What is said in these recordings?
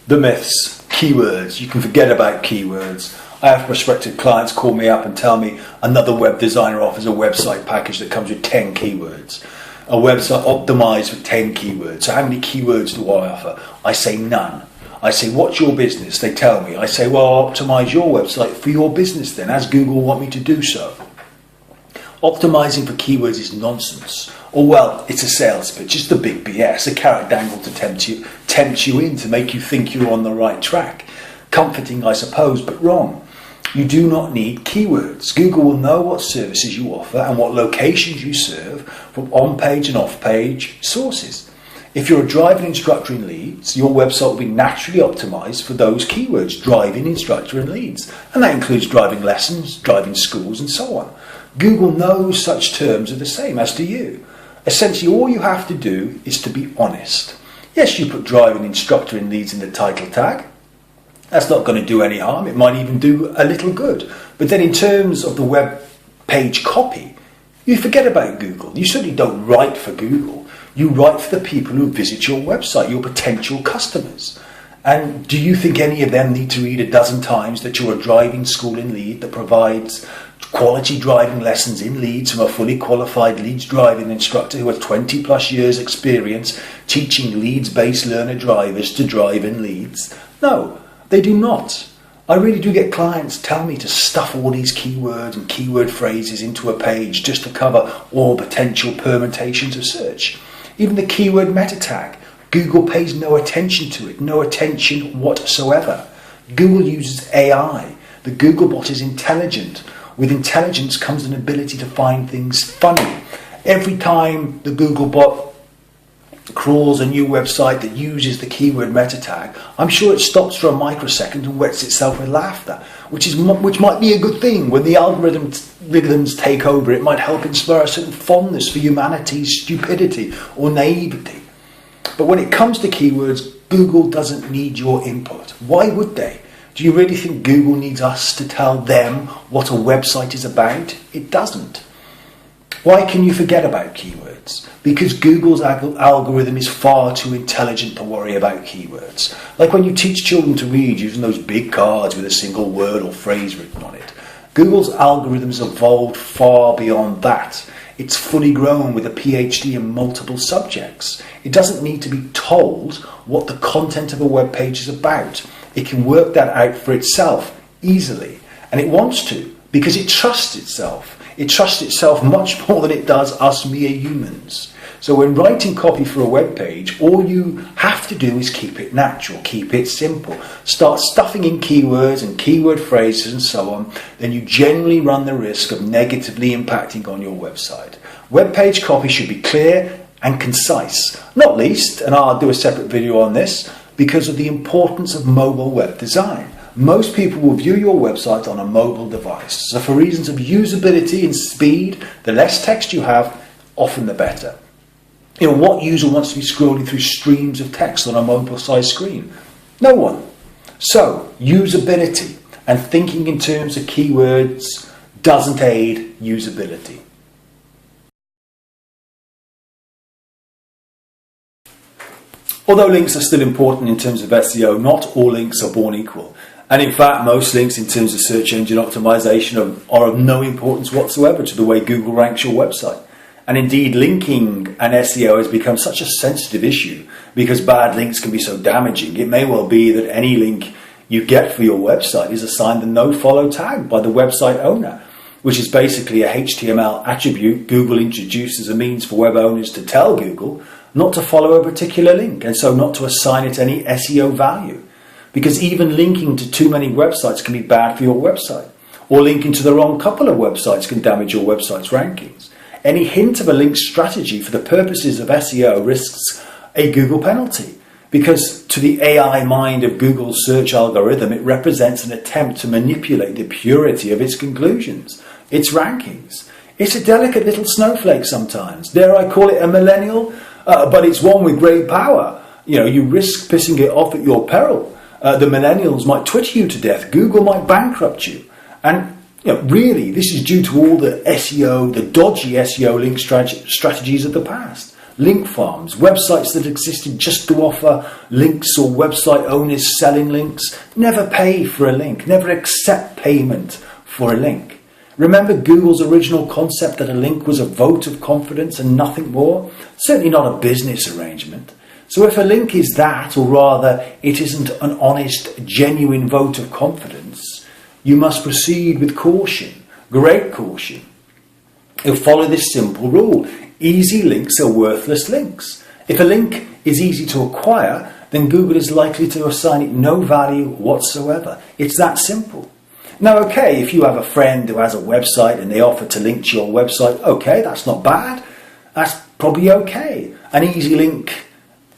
The myths, keywords. You can forget about keywords. I have prospective clients call me up and tell me another web designer offers a website package that comes with 10 keywords. A website optimized for 10 keywords. So how many keywords do I offer? I say none. I say, what's your business? They tell me. I say, well, I'll optimize your website for your business then, as Google want me to do so. Optimizing for keywords is nonsense. Or, well, it's a sales pitch, just a big BS, a carrot dangle to tempt you in, to make you think you're on the right track. Comforting, I suppose, but wrong. You do not need keywords. Google will know what services you offer and what locations you serve from on-page and off-page sources. If you're a driving instructor in Leeds, your website will be naturally optimized for those keywords, driving instructor in Leeds. And that includes driving lessons, driving schools, and so on. Google knows such terms are the same, as do you. Essentially, all you have to do is to be honest. Yes, you put driving instructor in Leeds in the title tag. That's not going to do any harm. It might even do a little good. But then in terms of the web page copy, you forget about Google. You certainly don't write for Google. You write for the people who visit your website, your potential customers. And do you think any of them need to read a dozen times that you're a driving school in Leeds that provides quality driving lessons in Leeds from a fully qualified Leeds driving instructor who has 20 plus years experience teaching Leeds-based learner drivers to drive in Leeds? No, they do not. I really do get clients tell me to stuff all these keywords and keyword phrases into a page just to cover all potential permutations of search. Even the keyword meta tag, Google pays no attention to it, no attention whatsoever. Google uses AI. The Googlebot is intelligent. With intelligence comes an ability to find things funny. Every time the Googlebot crawls a new website that uses the keyword meta tag, I'm sure it stops for a microsecond and wets itself with laughter, which might be a good thing. When the algorithms take over, it might help inspire a certain fondness for humanity's stupidity or naivety. But when it comes to keywords, Google doesn't need your input. Why would they? Do you really think Google needs us to tell them what a website is about? It doesn't. Why can you forget about keywords? Because Google's algorithm is far too intelligent to worry about keywords. Like when you teach children to read using those big cards with a single word or phrase written on it. Google's algorithms evolved far beyond that. It's fully grown with a PhD in multiple subjects. It doesn't need to be told what the content of a web page is about. It can work that out for itself easily. And it wants to, because it trusts itself. It trusts itself much more than it does us mere humans. So when writing copy for a web page, all you have to do is keep it natural, keep it simple. Start stuffing in keywords and keyword phrases and so on, then you generally run the risk of negatively impacting on your website. Web page copy should be clear and concise, not least, and I'll do a separate video on this, because of the importance of mobile web design. Most people will view your website on a mobile device. So for reasons of usability and speed, the less text you have, often the better. You know, what user wants to be scrolling through streams of text on a mobile-sized screen? No one. So, usability and thinking in terms of keywords doesn't aid usability. Although links are still important in terms of SEO, not all links are born equal. And in fact, most links in terms of search engine optimization are of no importance whatsoever to the way Google ranks your website. And indeed, linking and SEO has become such a sensitive issue because bad links can be so damaging. It may well be that any link you get for your website is assigned the nofollow tag by the website owner, which is basically a HTML attribute Google introduced as a means for web owners to tell Google not to follow a particular link, and so not to assign it any SEO value. Because even linking to too many websites can be bad for your website, or linking to the wrong couple of websites can damage your website's rankings. Any hint of a link strategy for the purposes of SEO risks a Google penalty, because to the AI mind of Google's search algorithm, it represents an attempt to manipulate the purity of its conclusions, its rankings. It's a delicate little snowflake sometimes. Dare I call it a millennial? But it's one with great power. You know, you risk pissing it off at your peril. The millennials might Twitter you to death. Google might bankrupt you. And you know, really, this is due to all the SEO, the dodgy SEO link strategies of the past. link farms, websites that existed just to offer links, or website owners selling links. Never pay for a link, never accept payment for a link. Remember Google's original concept that a link was a vote of confidence and nothing more? Certainly not a business arrangement. So if a link is that, or rather it isn't an honest, genuine vote of confidence, you must proceed with caution, great caution. You'll follow this simple rule: easy links are worthless links. If a link is easy to acquire, then Google is likely to assign it no value whatsoever. It's that simple. Now, okay, if you have a friend who has a website and they offer to link to your website, okay, that's not bad. That's probably okay. An easy link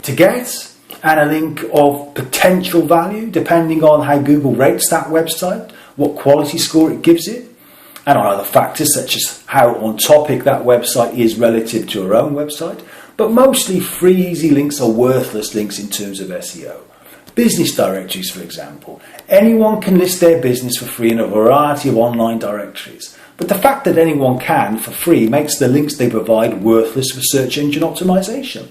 to get, and a link of potential value, depending on how Google rates that website, what quality score it gives it, and on other factors such as how on topic that website is relative to your own website. But mostly free easy links are worthless links in terms of SEO. Business directories, for example. Anyone can list their business for free in a variety of online directories. But the fact that anyone can for free makes the links they provide worthless for search engine optimization.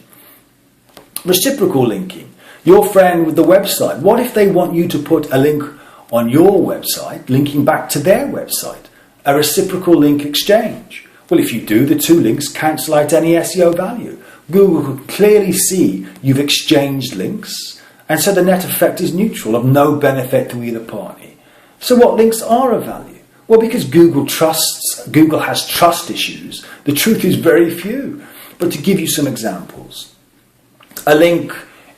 Reciprocal linking. Your friend with the website, what if they want you to put a link on your website linking back to their website? A reciprocal link exchange. Well, if you do, the two links cancel out any SEO value. Google can clearly see you've exchanged links, and so the net effect is neutral, of no benefit to either party. So what links are of value? Well, because Google has trust issues, the truth is very few. But to give you some examples, a link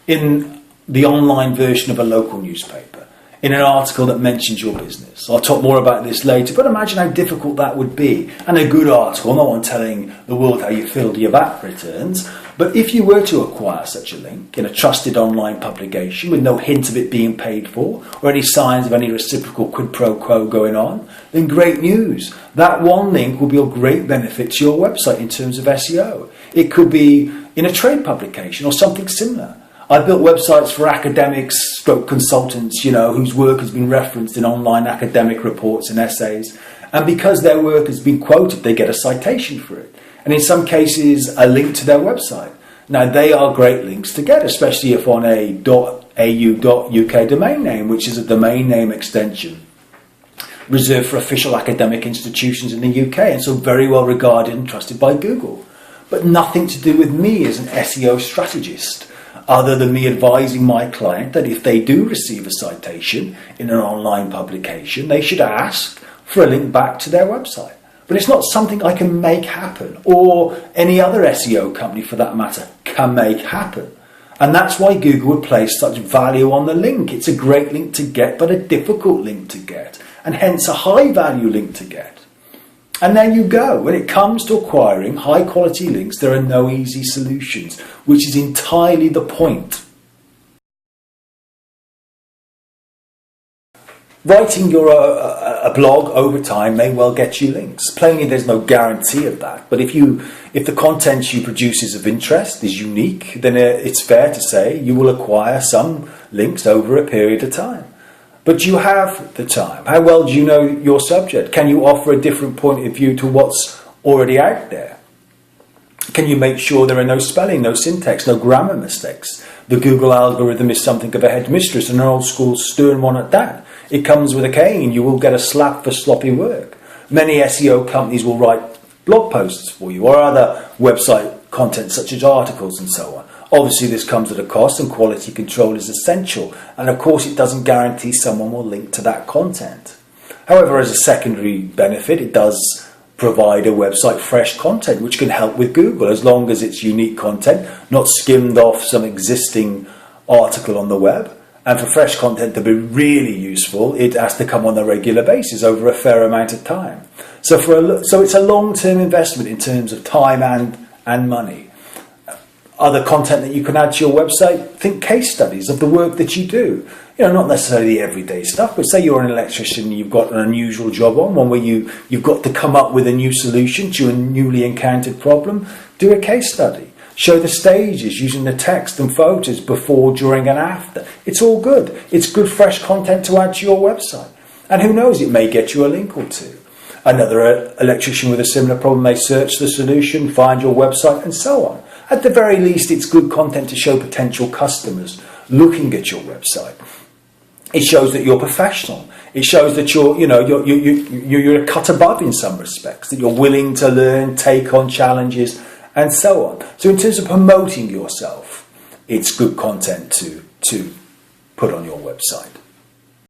in the online version of a local newspaper, in an article that mentions your business. I'll talk more about this later, but imagine how difficult that would be. And a good article, no one telling the world how you filled your VAT returns. But if you were to acquire such a link in a trusted online publication with no hint of it being paid for, or any signs of any reciprocal quid pro quo going on, then great news. That one link will be of great benefit to your website in terms of SEO. It could be in a trade publication or something similar. I've built websites for academics, stroke consultants, whose work has been referenced in online academic reports and essays. And because their work has been quoted, they get a citation for it. And in some cases, a link to their website. Now, they are great links to get, especially if on a .au.uk domain name, which is a domain name extension reserved for official academic institutions in the UK, and so very well regarded and trusted by Google. But nothing to do with me as an SEO strategist, other than me advising my client that if they do receive a citation in an online publication, they should ask for a link back to their website. But it's not something I can make happen, or any other SEO company for that matter can make happen. And that's why Google would place such value on the link. It's a great link to get, but a difficult link to get, and hence a high value link to get. And there you go. When it comes to acquiring high quality links, there are no easy solutions, which is entirely the point. Writing a blog over time may well get you links. Plainly, there's no guarantee of that. But if the content you produce is of interest, is unique, then it's fair to say you will acquire some links over a period of time. But do you have the time? How well do you know your subject? Can you offer a different point of view to what's already out there? Can you make sure there are no spelling, no syntax, no grammar mistakes? The Google algorithm is something of a headmistress, and an old school stern one at that. It comes with a cane. You will get a slap for sloppy work. Many SEO companies will write blog posts for you, or other website content such as articles and so on. Obviously, this comes at a cost, and quality control is essential. And of course, it doesn't guarantee someone will link to that content. However, as a secondary benefit, it does provide a website fresh content, which can help with Google, as long as it's unique content, not skimmed off some existing article on the web. And for fresh content to be really useful, it has to come on a regular basis over a fair amount of time. So it's a long-term investment in terms of time and money. Other content that you can add to your website, think case studies of the work that you do. Not necessarily everyday stuff, but say you're an electrician and you've got an unusual job on, one where you've got to come up with a new solution to a newly encountered problem. Do a case study. Show the stages using the text and photos before, during and after. It's all good. It's good fresh content to add to your website. And who knows, it may get you a link or two. Another electrician with a similar problem may search the solution, find your website and so on. At the very least, it's good content to show potential customers looking at your website. It shows that you're professional. It shows that you're a cut above in some respects, that you're willing to learn, take on challenges, and so on. So in terms of promoting yourself, it's good content to put on your website.